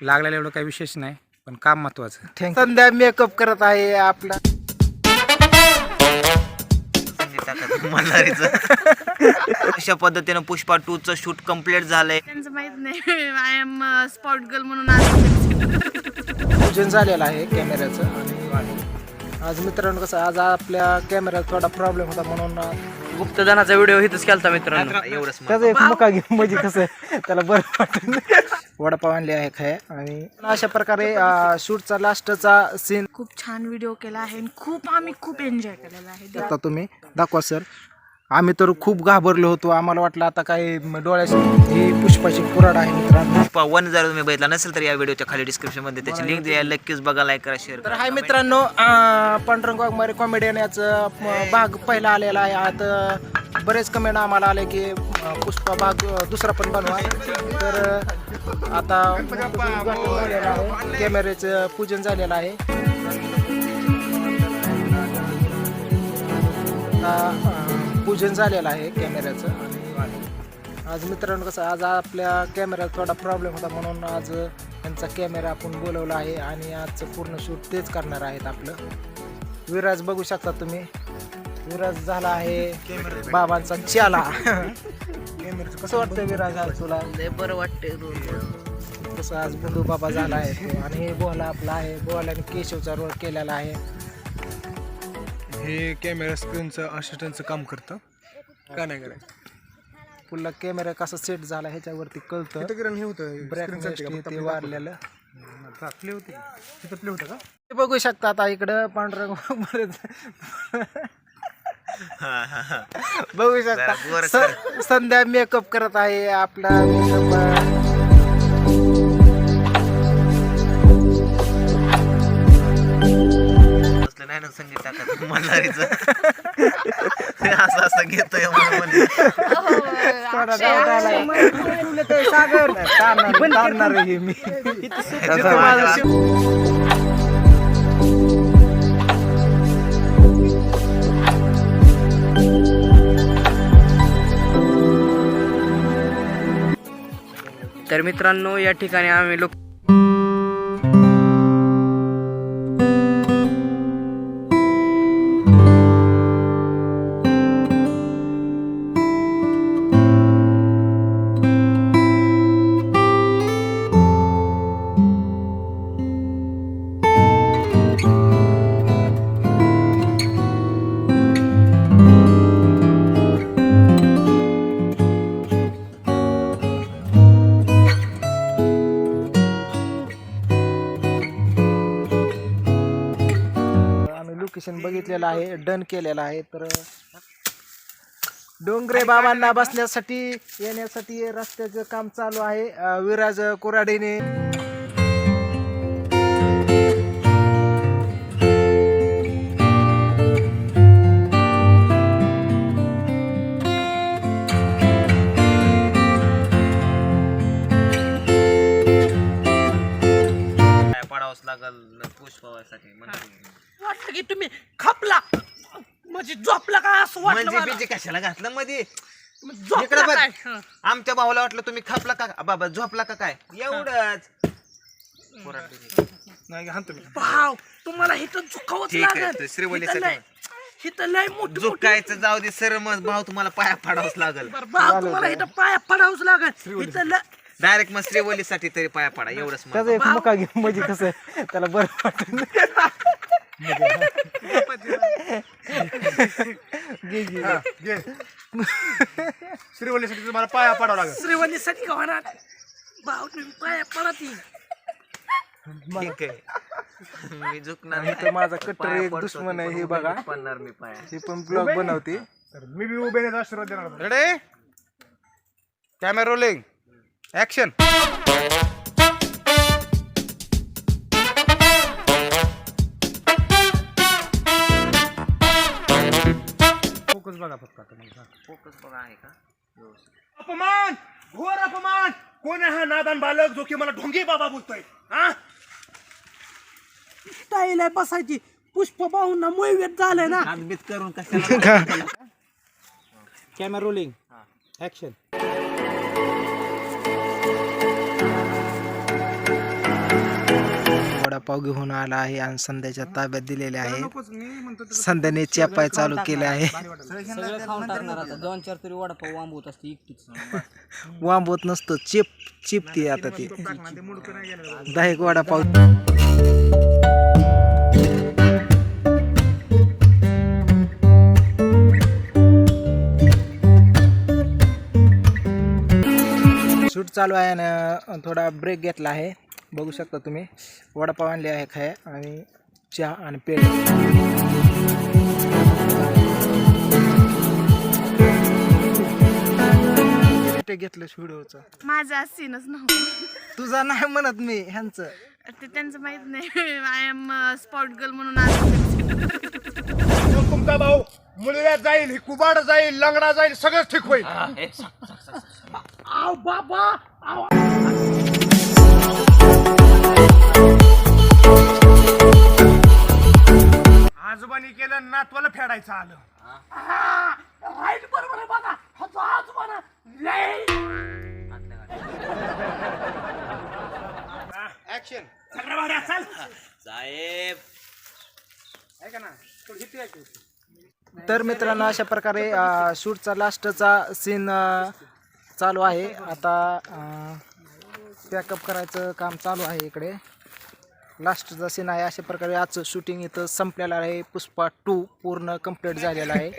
लागलेलं एवढं काही विशेष नाही, पण काम महत्वाचं. संध्या मेकअप करत आहे आपला अशा पद्धतीनं पुष्पा 2 चं शूट कम्प्लीट झालंय. त्यांचं माहित नाही. आय एम स्पॉट गर्ल म्हणून आज पूजन झालेलं आहे कॅमेऱ्याचं. आणि आज मित्रांनो कसं, आज आपल्या कॅमेऱ्यात थोडा प्रॉब्लेम होता म्हणून गुप्तदानाचा व्हिडिओ इथंच केलता मित्रांनो. एवढंच त्याचा एक मुका घेऊन म्हणजे कसं त्याला बरं वाटत. वडापाव आणले आहे खाय. आणि अशा प्रकारे शूटचा लास्टचा सीन खूप छान व्हिडिओ केला आहे आणि आम्ही खूप एन्जॉय केलेला आहे. आता तुम्ही दाखवा सर. आम्ही तर खूप घाबरलो होतो. आम्हाला वाटलं आता काय डोळ्याची ही पुष्पाची कुऱ्हाड आहे मित्रांनो. पुष्पा 1 जर तुम्ही बघितला नसेल तर या व्हिडिओच्या खाली डिस्क्रिप्शन मध्ये त्याची लिंक दिली आहे, नक्कीच बघा, लाईक करा, शेअर तर करा. हाय मित्रांनो, पांडुरंग वाघमारे कॉमेडियन याचं भाग पहिला आलेला आहे. आता बरेच कमेंट आम्हाला आले की पुष्पा भाग दुसरा पण बनवा. तर आता उद्घाटन झालेलं आहे, कॅमेऱ्याचं पूजन झालेलं आहे. पूजन झालेलं आहे कॅमेऱ्याचं. आणि आज मित्रांनो कसं, आज आपल्या कॅमेऱ्यात थोडा प्रॉब्लेम होता म्हणून आज त्यांचा कॅमेरा आपण बोलवला आहे आणि आजचं पूर्ण शूट तेच करणार आहेत. आपलं विराज बघू शकता तुम्ही. विराज झाला आहे बाबांचा चाला. कसं वाटतं विराज आज तुला? बरं वाटतंय. कसं आज बंधू बाबा झाला आहे तो. आणि हे बोला आपला आहे, बोलाने केशवचा रोल केलेला आहे. हे कॅमेरा स्क्रीनचं असिस्टंटचं काम करतं. काय नाही करायचं, पुन्हा कॅमेरा कसा सेट झाला ह्याच्यावरती कळतं. हे होतं ब्रॅकनेस ते वाढलेलं प्ले होते तिथं प्ले होतं का? ते बघू शकता. आता इकडं पांढरंग बघू शकता. संध्या मेकअप करत आहे आपला. नाही ना संगीत टाकत मल्हारीचं. असं घेतोय सागर तारणार आहे मी. तर मित्रांनो, या ठिकाणी आम्ही लोक लोकेशन बघितलेलं आहे, डन केलेलं आहे. तर डोंगरे बाबांना बसण्यासाठी येण्यासाठी रस्त्याचं काम चालू आहे. विराज कोराडेने पडावंच लागल पुष्पासाठी. वाटलं की तुम्ही खपला म्हणजे झोपला का असं म्हणजे बीजे कशाला घातलं मध्ये? इकडे बघ, आमच्या भावाला वाटलं तुम्ही खपला का बाबा, झोपला का काय, एवढंच. नाही हाणतो मी. भाव तुम्हाला इथं झुकावंच ठीक आहे, लागेल. तर श्रीवल्लीसाठी इथं लय मोठं झुकायचं जाऊ दे सर, मग भाऊ तुम्हाला पाया पाडावंच लागल. भाव तुम्हाला इथं पाया पडावंच लागेल. इथं डायरेक्ट मग श्रीवल्लीसाठी तरी पाया पाडा, एवढंच त्याचा एक मुका घेऊन म्हणजे कसं त्याला बरं वाटत. श्रीवल्लीसाठी तुम्हाला पाया पाडावं लागेल. श्रीवल्लीसाठी का होणार भाव, तुम्ही पाया पडा ती. ठीक आहे, मी झुकणार आणि तो माझा कट्टर एक दुश्मन आहे. हे बघा, पडणार मी पाया. हे पण ब्लॉग बनवते. तर मी बी उभे नाही आशीर्वाद देणार. Ready, camera rolling, action. Focus बघा फक्त आता मला. फोकस बघा आहे का अपमान, घोर अपमान. कोण आहे हा नादान बालक जो की मला ढोंगी बाबा बोलतोय? हा, स्टाईल आहे बसायची. पुष्पबाहूंना मोहित झालंय ना. हातबीत करून कशाला कॅमेरा रोलिंग, ऍक्शन. वडापाव घेऊन आला आहे आणि संध्याच्या ताब्यात दिलेले आहे. संध्याने चेपाय चालू केले आहे. सगळं खाऊन टाकणार आता 2-4 तरी वडापाव वांबवत असते एकटीच. वांबवत नसतं चिपती आता ती 10 वडापाव. शूट चालू आहे आणि थोडा ब्रेक घेतला आहे. बघू शकता तुम्ही वडापाव आणले आहे खाय आणि चहा आणि पेढे. घेतलं व्हिडिओचं. माझा सीनच नव्हतं. तुझा नाही म्हणत मी ह्यांचं. ते त्यांचं माहित नाही. आय एम स्पॉट गर्ल म्हणून आज तुमचा भाऊ मुलगा जाईल, कुबाड जाईल, लंगडा जाईल, सगळंच ठीक होईल. आव बाबा आजोबानी केलं नातवाला फेडायचं आलं. राईट बरोबर आहे बघा. आजोबाना लय ऍक्शन. सगळं भाड्या चाल. साहेब तर मित्रांनो अशा प्रकारे शूटचा लास्टचा सीन चालू आहे. आता पॅकअप करायचं काम चालू आहे. इकडे लास्टचा सीन आहे. अशा प्रकारे आजचं शूटिंग इथं संपलेलं आहे. पुष्पा 2 पूर्ण कंप्लीट झालेला आहे.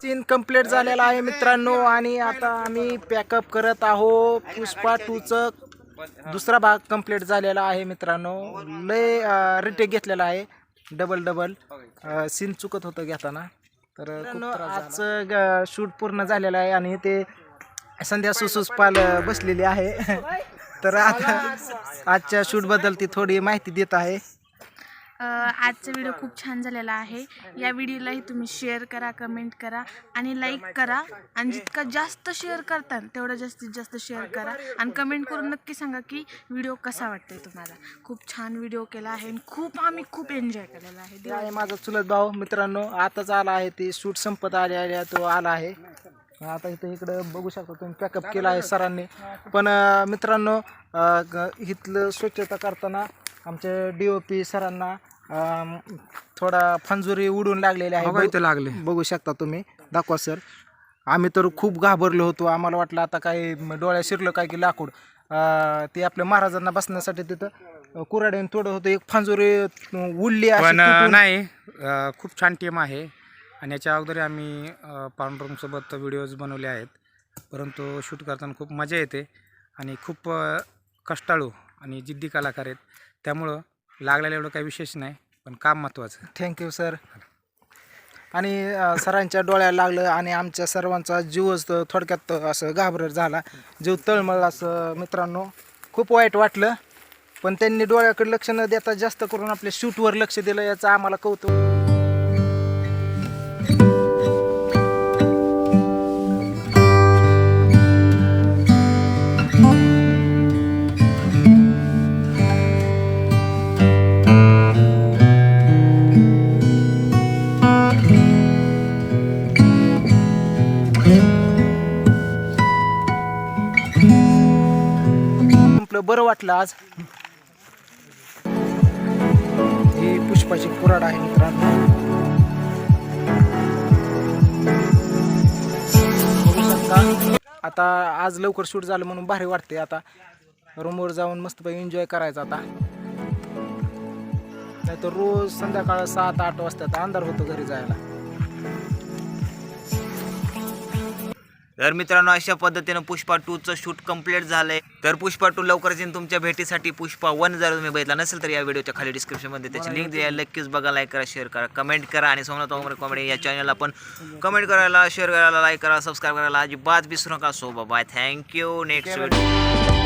सीन कंप्लीट झालेला आहे मित्रांनो. आणि आता आम्ही पॅकअप करत आहोत. पुष्पा 2चं दुसरा भाग कंप्लीट झालेला आहे मित्रांनो. लय रिटेक घेतलेला आहे. डबल सीन चुकत होतं घेताना. तर आजचं शूट पूर्ण झालेलं आहे आणि ते संध्या सुसूसपाल बसलेली आहे. तर आता आजच्या शूटबद्दल ती थोडी माहिती देत आहे. आजचा व्हिडिओ खूप छान झालेला आहे. या व्हिडिओलाही तुम्ही शेअर करा, कमेंट करा आणि लाईक करा. आणि जितकं जास्त शेअर करता तेवढं जास्तीत जास्त शेअर करा आणि कमेंट करून नक्की सांगा की व्हिडिओ कसा वाटतोय तुम्हाला. खूप छान व्हिडिओ केला आहे आणि आम्ही खूप एन्जॉय केलेला आहे. ते आहे माझा चुलत भाऊ मित्रांनो. आताच आला आहे. ते शूट संपत आले तो आला आहे. आता इकडं बघू शकता तुम्ही पॅकअप केला आहे सरांनी. पण मित्रांनो इथलं स्वच्छता करताना आमच्या DOP सरांना थोडा फंजुरी उडून लागलेली आहे. लागले बघू शकता तुम्ही. दाखवा सर. आम्ही तर खूप घाबरलो होतो. आम्हाला वाटलं आता काय डोळ्यात शिरलं काय की लाकूड. ते आपल्या महाराजांना बसण्यासाठी तिथं कुऱ्हाडीने तोडत होतं. एक फंजुरी उडली पण अशी. नाही. खूप छान टीम आहे आणि याच्या अगोदर आम्ही पांडुरंगसोबत व्हिडिओज बनवले आहेत. परंतु शूट करताना खूप मजा येते आणि खूप कष्टाळू आणि जिद्दी कलाकार आहेत. त्यामुळं लागलेलं एवढं काही विशेष नाही, पण काम महत्त्वाचं. Thank you sir. आणि सरांच्या डोळ्याला लागलं आणि आमच्या सर्वांचा जीवच थोडक्यात असं घाबरट झाला. जीव तळमळला असं मित्रांनो. खूप वाईट वाटलं. पण त्यांनी डोळ्याकडे लक्ष न देता जास्त करून आपल्या शूटवर लक्ष दिलं याचं आम्हाला कौतुक. बरं वाटलं आज. ही पुष्पाची कुऱ्हाड आहे मित्रांनो. आता आज लवकर शूट झालं म्हणून भारी वाटते. आता रूमवर जाऊन मस्तपैकी एन्जॉय करायचा. आता नाही तर रोज संध्याकाळ 7-8 वाजता अंधार होतो घरी जायला. तर मित्रांनो अशा पद्धतीनं पुष्पा 2चं शूट कंप्लीट झालंय. तर पुष्पा 2 लवकरच येईन तुमच्या भेटीसाठी. पुष्पा 1 जर तुम्ही बघितला नसेल तर या व्हिडिओच्या खाली डिस्क्रिप्शनमध्ये त्याची लिंक द्या. नक्कीच बघा, लाईक करा, शेअर करा, कमेंट करा. आणि सोमनाथ वाघमारे कॉमेडी या चॅनलला पण कमेंट करायला, शेअर करायला, लाईक करा, सबस्क्राईब करायला अजिबात विसरू नका. So bye, thank you. Next video.